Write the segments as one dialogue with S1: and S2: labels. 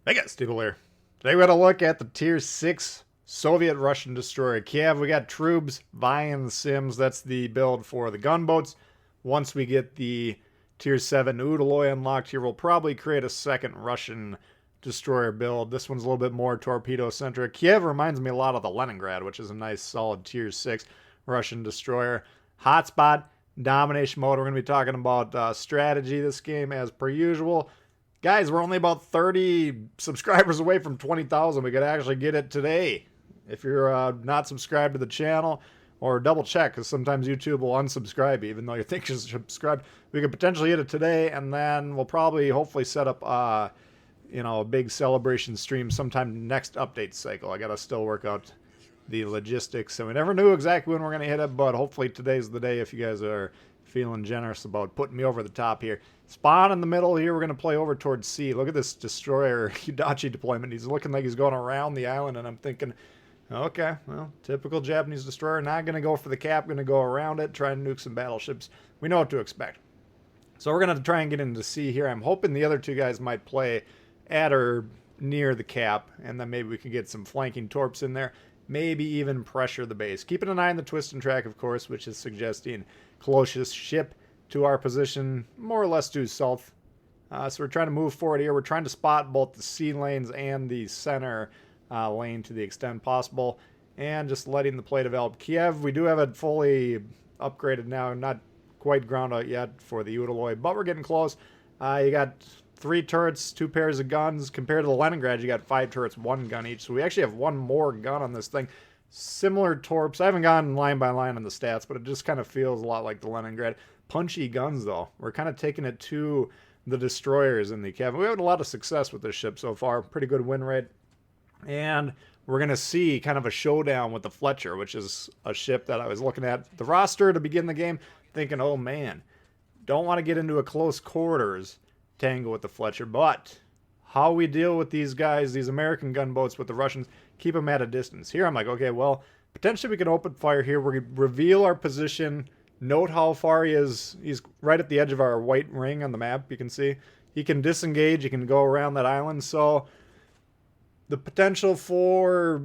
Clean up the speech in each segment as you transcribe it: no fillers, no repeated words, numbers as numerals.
S1: Hey guys, Tbull here. Today we're going to look at the Tier 6 Soviet Russian Destroyer Kiev. We got troops vying the Sims. That's the build for the gunboats. Once we get the Tier 7 Udaloy unlocked here, we'll probably create a second Russian destroyer build. This one's a little bit more torpedo-centric. Kiev reminds me a lot of the Leningrad, which is a nice solid Tier 6 Russian destroyer. Hotspot, domination mode. We're going to be talking about strategy this game as per usual. Guys, we're only about 30 subscribers away from 20,000. We could actually get it today. If you're not subscribed to the channel, or double check, because sometimes YouTube will unsubscribe even though you think you're subscribed. We could potentially hit it today, and then we'll probably, hopefully, set up a big celebration stream sometime next update cycle. I gotta still work out the logistics, and we never knew exactly when we're gonna hit it, but hopefully today's the day if you guys are feeling generous about putting me over the top here. Spawn in the middle here. We're going to play over towards C. Look at this destroyer Yudachi deployment. He's looking like he's going around the island, and I'm thinking, okay, well, typical Japanese destroyer. Not going to go for the cap. Going to go around it, try and nuke some battleships. We know what to expect. So we're going to try and get into C here. I'm hoping the other two guys might play at or near the cap, and then maybe we can get some flanking torps in there. Maybe even pressure the base. Keeping an eye on the twist and track, of course, which is suggesting closest ship to our position, more or less due south. So we're trying to move forward here. We're trying to spot both the C lanes and the center lane to the extent possible, and just letting the play develop. Kiev, we do have it fully upgraded now, not quite ground out yet for the Udaloy, but we're getting close. You got 3 turrets, 2 pairs of guns. Compared to the Leningrad, you got 5 turrets, 1 gun each. So we actually have 1 more gun on this thing. Similar torps. I haven't gone line by line on the stats, but it just kind of feels a lot like the Leningrad. Punchy guns, though. We're kind of taking it to the destroyers in the Kiev. We had a lot of success with this ship so far. Pretty good win rate. And we're going to see kind of a showdown with the Fletcher, which is a ship that I was looking at the roster to begin the game, thinking, oh man, don't want to get into a close quarters tangle with the Fletcher, but how we deal with these guys, these American gunboats with the Russians, keep them at a distance. Here I'm like, okay, well, potentially we can open fire here. We reveal our position. Note how far he is. He's right at the edge of our white ring on the map, you can see. He can disengage. He can go around that island. So the potential for,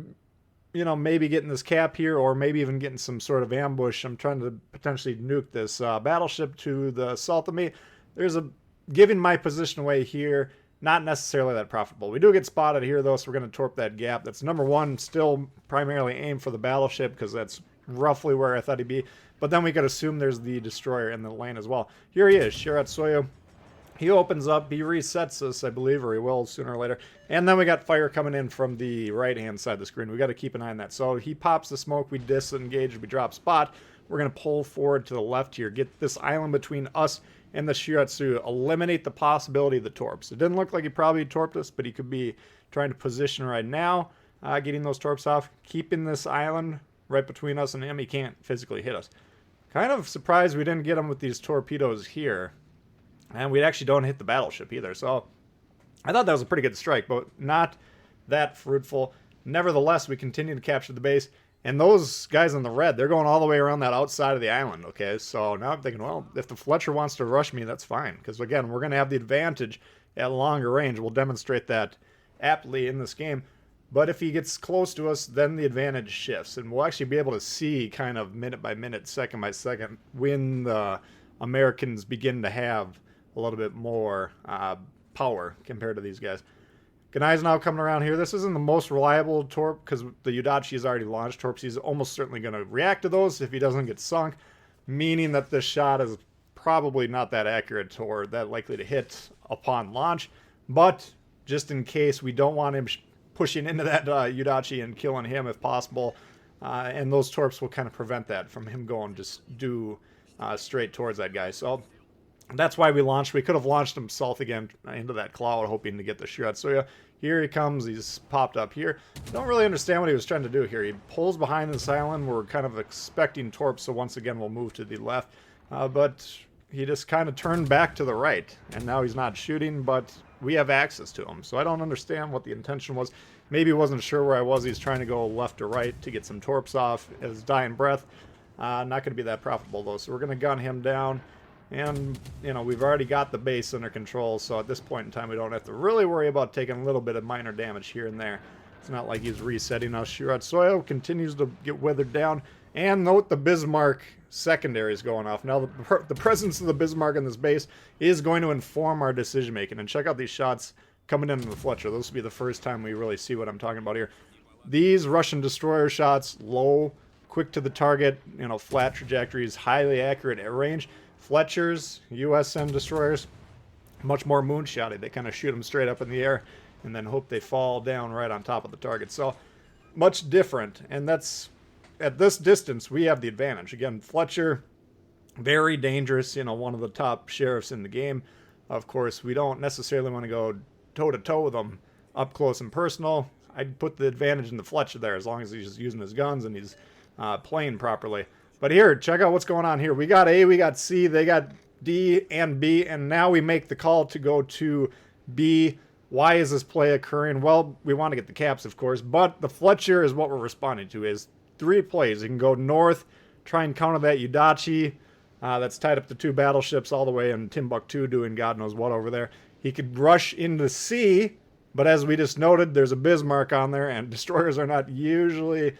S1: maybe getting this cap here or maybe even getting some sort of ambush. I'm trying to potentially nuke this battleship to the south of me. There's a giving my position away here. Not necessarily that profitable. We do get spotted here, though, so we're going to torp that gap. That's number 1, still primarily aim for the battleship, because that's roughly where I thought he'd be. But then we could assume there's the destroyer in the lane as well. Here he is, Shiratsuyu. He opens up, he resets us, I believe, or he will sooner or later. And then we got fire coming in from the right-hand side of the screen. We got to keep an eye on that. So he pops the smoke, we disengage, we drop spot. We're going to pull forward to the left here, get this island between us and the Shiratsu, eliminate the possibility of the torps. It didn't look like he probably torped us, but he could be trying to position right now, getting those torps off, keeping this island right between us and him. He can't physically hit us. Kind of surprised we didn't get him with these torpedoes here, and we actually don't hit the battleship either. So I thought that was a pretty good strike, but not that fruitful. Nevertheless, we continue to capture the base. And those guys in the red, they're going all the way around that outside of the island, okay? So now I'm thinking, well, if the Fletcher wants to rush me, that's fine. Because, again, we're going to have the advantage at longer range. We'll demonstrate that aptly in this game. But if he gets close to us, then the advantage shifts. And we'll actually be able to see kind of minute by minute, second by second, when the Americans begin to have a little bit more power compared to these guys. Ganai's now coming around here. This isn't the most reliable torp because the Yudachi has already launched torps. He's almost certainly going to react to those if he doesn't get sunk, meaning that this shot is probably not that accurate or that likely to hit upon launch. But just in case, we don't want him pushing into that Yudachi and killing him if possible. And those torps will kind of prevent that from him going just due straight towards that guy. So that's why we launched. We could have launched him south again into that cloud, hoping to get the Shiratsuya. Here he comes. He's popped up here. Don't really understand what he was trying to do here. He pulls behind this island. We're kind of expecting torps, so once again we'll move to the left. But he just kind of turned back to the right, and now he's not shooting, but we have access to him. So I don't understand what the intention was. Maybe he wasn't sure where I was. He's trying to go left or right to get some torps off at his dying breath. Not going to be that profitable, though, so we're going to gun him down. And, you know, we've already got the base under control, so at this point in time we don't have to really worry about taking a little bit of minor damage here and there. It's not like he's resetting us. Shiratsuya continues to get weathered down. And note the Bismarck secondary is going off. Now, the presence of the Bismarck in this base is going to inform our decision making. And check out these shots coming in on the Fletcher. This will be the first time we really see what I'm talking about here. These Russian destroyer shots, low, quick to the target, you know, flat trajectories, highly accurate at range. Fletchers, USM destroyers, much more moonshotty. They kind of shoot them straight up in the air and then hope they fall down right on top of the target. So, much different. And that's, at this distance, we have the advantage. Again, Fletcher, very dangerous, you know, one of the top sheriffs in the game. Of course, we don't necessarily want to go toe-to-toe with them up close and personal. I'd put the advantage in the Fletcher there as long as he's using his guns and he's playing properly. But here, check out what's going on here. We got A, we got C, they got D and B, and now we make the call to go to B. Why is this play occurring? Well, we want to get the caps, of course, but the Fletcher is what we're responding to. Is 3 plays. You can go north, try and counter that Yudachi. That's tied up to 2 battleships all the way in Timbuktu doing God knows what over there. He could rush into C, but as we just noted, there's a Bismarck on there, and destroyers are not usually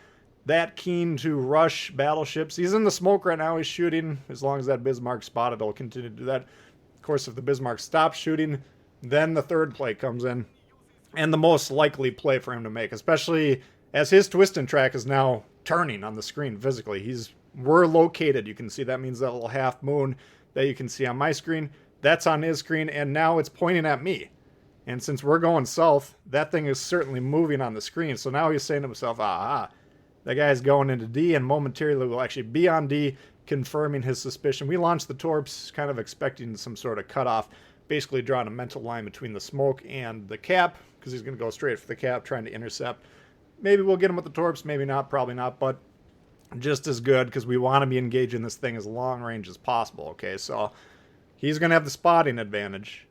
S1: that keen to rush battleships. He's in the smoke right now. He's shooting. As long as that Bismarck's spotted, he'll continue to do that. Of course, if the Bismarck stops shooting, then the third play comes in. And the most likely play for him to make, especially as his twist and track is now turning on the screen physically. We're located. You can see that means that little half moon that you can see on my screen. That's on his screen, and now it's pointing at me. And since we're going south, that thing is certainly moving on the screen. So now he's saying to himself, that guy's going into D, and momentarily will actually be on D, confirming his suspicion. We launched the torps, kind of expecting some sort of cutoff, basically drawing a mental line between the smoke and the cap, because he's going to go straight for the cap, trying to intercept. Maybe we'll get him with the torps, maybe not, probably not, but just as good, because we want to be engaging this thing as long range as possible, okay? So he's going to have the spotting advantage.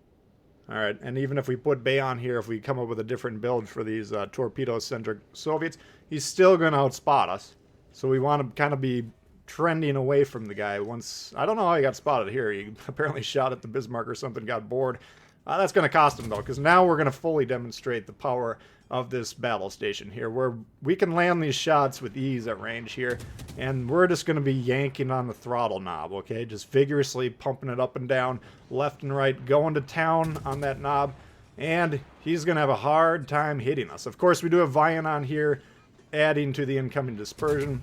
S1: All right, and even if we put Bay on here, if we come up with a different build for these torpedo-centric Soviets, he's still going to outspot us. So we want to kind of be trending away from the guy. Once, I don't know how he got spotted here. He apparently shot at the Bismarck or something, got bored. That's going to cost him, though, because now we're going to fully demonstrate the power of this battle station here, where we can land these shots with ease at range here, and we're just going to be yanking on the throttle knob, okay? Just vigorously pumping it up and down, left and right, going to town on that knob, and he's going to have a hard time hitting us. Of course, we do have Vian on here, adding to the incoming dispersion,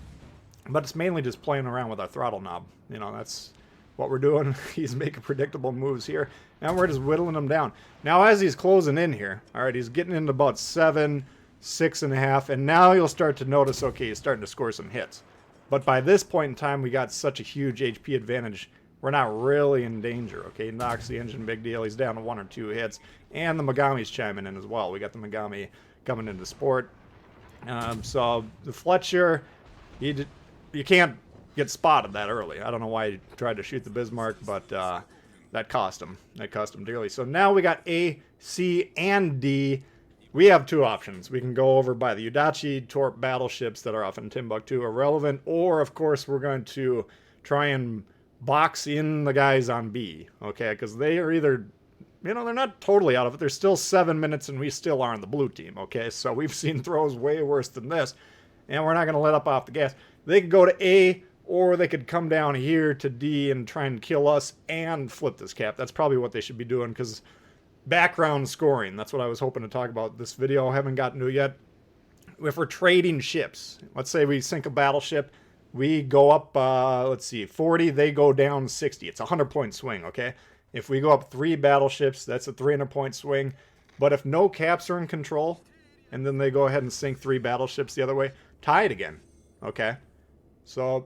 S1: but it's mainly just playing around with our throttle knob. You know, that's what we're doing. He's making predictable moves here, and we're just whittling him down. Now, as he's closing in here, all right, he's getting into about 7, 6.5, and now you'll start to notice, okay, he's starting to score some hits. But by this point in time, we got such a huge HP advantage, we're not really in danger, okay? Knocks the engine, big deal. He's down to 1 or 2 hits, and the Megami's chiming in as well. We got the Megami coming into sport. So the Fletcher, you can't get spotted that early. I don't know why he tried to shoot the Bismarck, but that cost him. That cost him dearly. So now we got A, C, and D. We have 2 options. We can go over by the Yudachi Torp battleships that are off in Timbuktu, irrelevant, or of course we're going to try and box in the guys on B, okay? Because they are either, you know, they're not totally out of it. There's still 7 minutes and we still are on the blue team, okay? So we've seen throws way worse than this, and we're not going to let up off the gas. They could go to A, or they could come down here to D and try and kill us and flip this cap. That's probably what they should be doing, because background scoring, that's what I was hoping to talk about this video. I haven't gotten to it yet. If we're trading ships, let's say we sink a battleship, we go up, let's see, 40, they go down 60. It's a 100-point swing, okay? If we go up 3 battleships, that's a 300-point swing. But if no caps are in control, and then they go ahead and sink 3 battleships the other way, tie it again, okay? So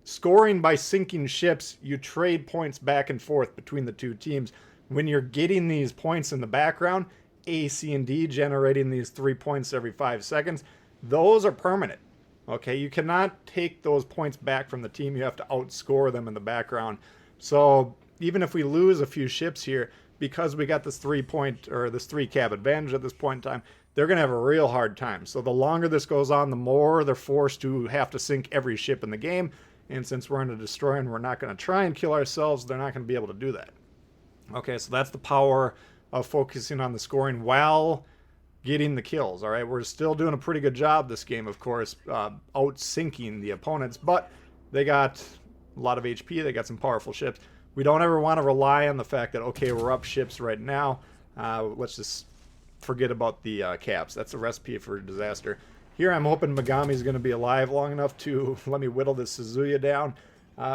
S1: scoring by sinking ships, you trade points back and forth between the 2 teams. When you're getting these points in the background, A, C, and D generating these 3 points every 5 seconds, those are permanent. Okay, you cannot take those points back from the team. You have to outscore them in the background. So even if we lose a few ships here, because we got this 3-point or this 3-cap advantage at this point in time, they're going to have a real hard time. So the longer this goes on, the more they're forced to have to sink every ship in the game. And since we're in a destroyer and we're not going to try and kill ourselves, they're not going to be able to do that. Okay, so that's the power of focusing on the scoring while getting the kills. All right, we're still doing a pretty good job this game, of course, out-sinking the opponents, but they got a lot of HP, they got some powerful ships. We don't ever want to rely on the fact that, okay, we're up ships right now, let's just forget about the caps. That's a recipe for disaster. Here I'm hoping Megami's going to be alive long enough to let me whittle this Suzuya down.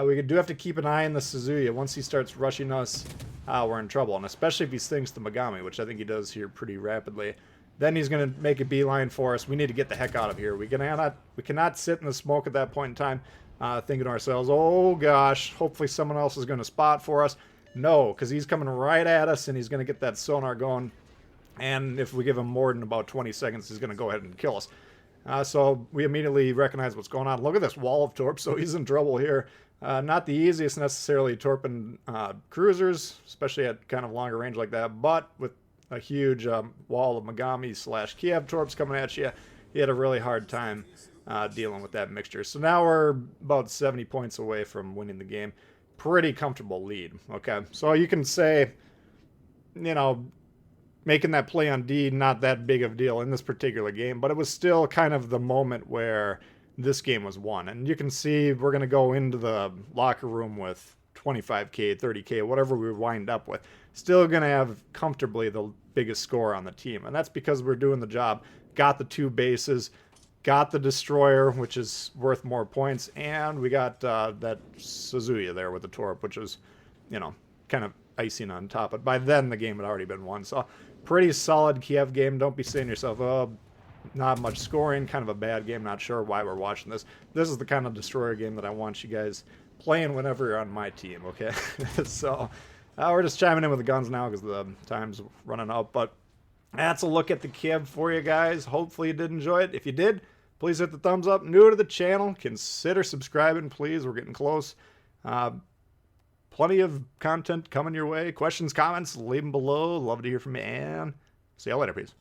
S1: We do have to keep an eye on the Suzuya. Once he starts rushing us, we're in trouble, and especially if he sinks the Megami, which I think he does here pretty rapidly. Then he's going to make a beeline for us. We need to get the heck out of here. We cannot sit in the smoke at that point in time thinking to ourselves, oh gosh, hopefully someone else is going to spot for us. No, because he's coming right at us and he's going to get that sonar going. And if we give him more than about 20 seconds, he's going to go ahead and kill us. So we immediately recognize what's going on. Look at this wall of torps, so he's in trouble here. Not the easiest necessarily torping cruisers, especially at kind of longer range like that, but with a huge wall of Megami / Kiev torps coming at you, he had a really hard time dealing with that mixture. So now we're about 70 points away from winning the game. Pretty comfortable lead, okay? So you can say, you know, making that play on D, not that big of a deal in this particular game, but it was still kind of the moment where this game was won. And you can see we're going to go into the locker room with 25K, 30K, whatever we wind up with. Still going to have comfortably the biggest score on the team. And that's because we're doing the job. Got the 2 bases, got the destroyer, which is worth more points, and we got that Suzuya there with the torp, which was, you know, kind of icing on top. But by then, the game had already been won. So pretty solid Kiev game. Don't be saying to yourself, oh, not much scoring, kind of a bad game, not sure why we're watching this. This is the kind of destroyer game that I want you guys playing whenever you're on my team, okay? So we're just chiming in with the guns now because the time's running out. But that's a look at the Kiev for you guys. Hopefully you did enjoy it. If you did, please hit the thumbs up. New to the channel, consider subscribing, please. We're getting close. Plenty of content coming your way. Questions, comments, leave them below. Love to hear from you, and see y'all later. Peace.